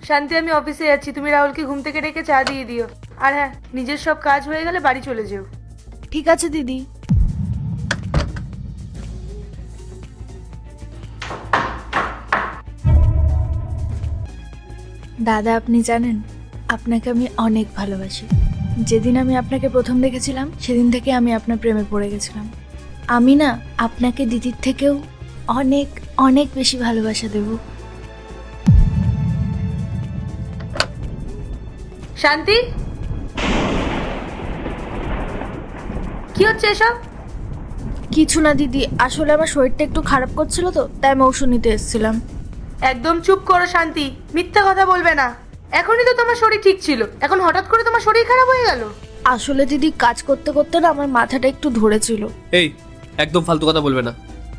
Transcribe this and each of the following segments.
শান্তি, আমি অফিসে যাচ্ছি, তুমি রাহুলকে ঘুম থেকে ডেকে চা দিয়ে দিও। আর হ্যাঁ, নিজের সব কাজ হয়ে গেলে বাড়ি চলে যেও। ঠিক আছে দিদি। দাদা, আপনি জানেন আপনাকে আমি অনেক ভালোবাসি। যেদিন আমি আপনাকে প্রথম দেখেছিলাম সেদিন থেকে আমি আপনার প্রেমে পড়ে গেছিলাম। আমি না আপনাকে দিদির থেকেও অনেক অনেক বেশি ভালোবাসা দেব। শান্তি, কি হচ্ছে এসব? কিছু না দিদি, আসলে আমার শরীরটা একটু খারাপ করছিল তো, তাই আমি ওষুধ নিতে এসেছিলাম। একদম চুপ করো শান্তি, মিথ্যা কথা বলবে না। এখনই তো তোমার শরীর ঠিক ছিল, এখন হঠাৎ করে তোমার শরীর খারাপ হয়ে গেল। আসলে দিদি কাজ করতে করতে না আমার মাথাটা একটু ধরেছিল। এই, একদম ফালতু কথা বলবে না,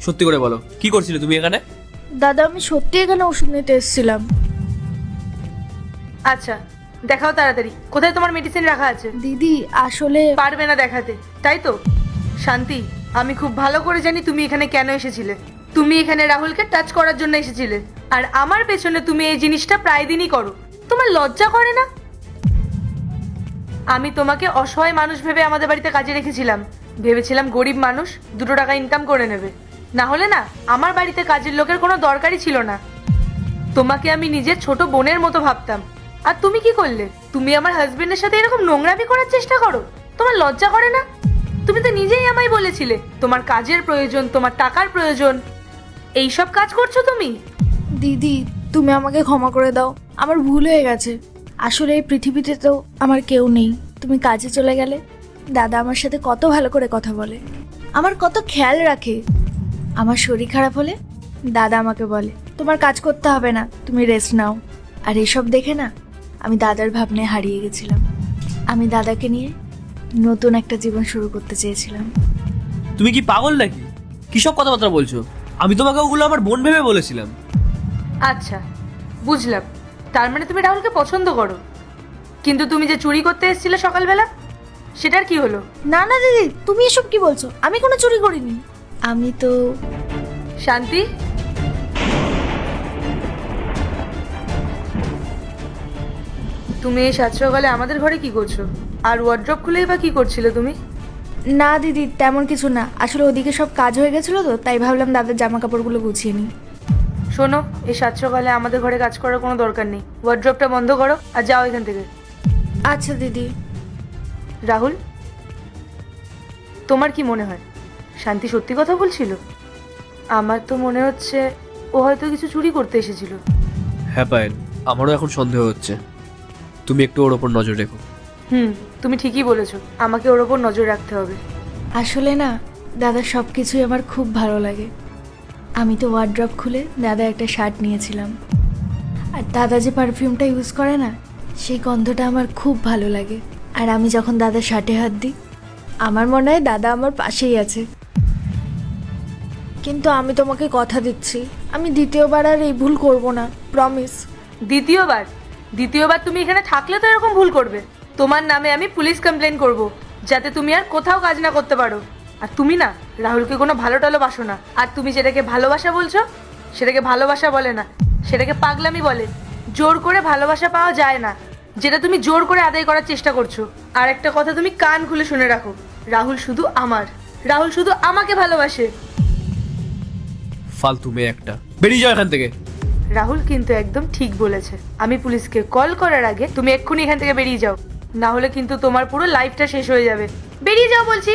সত্যি করে বলো কি করছিলে তুমি এখানে? দাদা, আমি সত্যি এখানে ওষুধ নিতে এসেছিলাম। আচ্ছা, দেখাও তাড়াতাড়ি, কোথায় তোমার মেডিসিন রাখা আছে? দিদি আসলে পারবে না দেখাতে, তাই তো? শান্তি, আমি খুব ভালো করে জানি তুমি এখানে কেন এসেছিলে। তুমি এখানে রাহুলকে টাচ করার জন্য এসেছিলে, আর আমার পেছনে তুমি এই জিনিসটা প্রায় দিনই করো। তোমার লজ্জা করে না? আমি তোমাকে অসহায় মানুষ ভেবে আমাদের বাড়িতে কাজে রেখেছিলাম। ভেবেছিলাম গরিব মানুষ 2 টাকা ইনকাম করে নেবে, না হলে না আমার বাড়িতে কাজের লোকের কোনো দরকারই ছিল না। তোমাকে আমি নিজের ছোট বোনের মতো ভাবতাম। আর তুমি কি করলে? তুমি আমার হাজবেন্ডের সাথে এরকম নোংরামি করার চেষ্টা করো? তোমার লজ্জা করে না? তুমি তো নিজেই আমায় বলেছিলে তোমার কাজের প্রয়োজন, তোমার টাকার প্রয়োজন। এই সব কাজ করছো তুমি? দিদি, তুমি আমাকে ক্ষমা করে দাও, আমার ভুল হয়ে গেছে। আসলে এই পৃথিবীতে তো আমার কেউ নেই। তুমি কাজে চলে গেলে দাদা আমার সাথে কত ভালো করে কথা বলে, আমার কত খেয়াল রাখে। আমার শরীর খারাপ হলে দাদা আমাকে বলে তোমার কাজ করতে হবে না, তুমি রেস্ট নাও। আর এসব দেখে না আমি দাদার ভাবনায় হারিয়ে গেছিলাম। আমি দাদাকে নিয়ে নতুন একটা জীবন শুরু করতে চেয়েছিলাম। তুমি কি পাগল নাকি? কিসব কথাবার্তা বলছো? আমি তোমাকে ওগুলো আমার বোন ভেবে বলেছিলাম। আচ্ছা, বুঝলাম, তার মানে তুমি রাহুলকে পছন্দ করো। কিন্তু তুমি যে চুরি করতে এসেছিলে সকালবেলা, সেটার কি হলো? না না দিদি, তুমি এসব কি বলছো? আমি কোনো চুরি করিনি। আমি তো শান্তি, তুমি এই সাত সকালে আমাদের ঘরে কি করছো? আর ওয়ার্ড্রপ খুলেই বা কি করছিলে তুমি? না দিদি, তেমন কিছু না। আসলে ওদিকে সব কাজ হয়ে গেছিলো তো, তাই ভাবলাম দাদার জামা কাপড়গুলো গুছিয়ে নিই। শোনো, এই সাত সকালে আমাদের ঘরে কাজ করার কোনো দরকার নেই। ওয়ার্ড্রপটা বন্ধ করো আর যাও এখান থেকে। আচ্ছা দিদি। রাহুল, তোমার কি মনে হয় শান্তি সত্যি কথা বলছিল? আমার তো মনে হচ্ছে ও হয়তো কিছু চুরি করতে এসেছিল। হ্যাঁ পায়েল, আমারও এখন সন্দেহ হচ্ছে। তুমি একটু ওর ওপর নজর রেখো। তুমি ঠিকই বলেছো, আমাকে ওর ওপর নজর রাখতে হবে। আসলে না দাদার সব কিছুই আমার খুব ভালো লাগে। আমি তো ওয়ার্ড্রপ খুলে দাদা একটা শার্ট নিয়েছিলাম, আর দাদা যে পারফিউমটা ইউজ করে না, সেই গন্ধটা আমার খুব ভালো লাগে। আর আমি যখন দাদার শার্টে হাত দিই, আমার মনে হয় দাদা আমার পাশেই আছে। কিন্তু আমি তোমাকে কথা দিচ্ছি, আমি দ্বিতীয়বার আর এই ভুল করব না, প্রমিস। দ্বিতীয়বার? দ্বিতীয়বার তুমি এখানে থাকলে তো এরকম ভুল করবে। তোমার নামে আমি পুলিশ কমপ্লেন করব, যাতে তুমি আর কোথাও কাজ না করতে পারো। আর তুমি না রাহুলকে কোনো ভালো টালো বাসো না। আর তুমি যেটাকে ভালোবাসা বলছো, সেটাকে ভালোবাসা বলে না, সেটাকে পাগলামি বলে। জোর করে ভালোবাসা পাওয়া যায় না, যেটা তুমি জোর করে আদায় করার চেষ্টা করছো। আর একটা কথা তুমি কান খুলে শুনে রাখো, রাহুল শুধু আমার, রাহুল শুধু আমাকে ভালোবাসে। ফালতু মেয়ে একটা, বেরিয়ে যাও এখান থেকে। রাহুল কিন্তু একদম ঠিক বলেছে। আমি পুলিশকে কল করার আগে তুমি এক্ষুনি এখান থেকে বেরিয়ে যাও, না হলে কিন্তু তোমার পুরো লাইফটা শেষ হয়ে যাবে। বেরিয়ে যাও বলছি।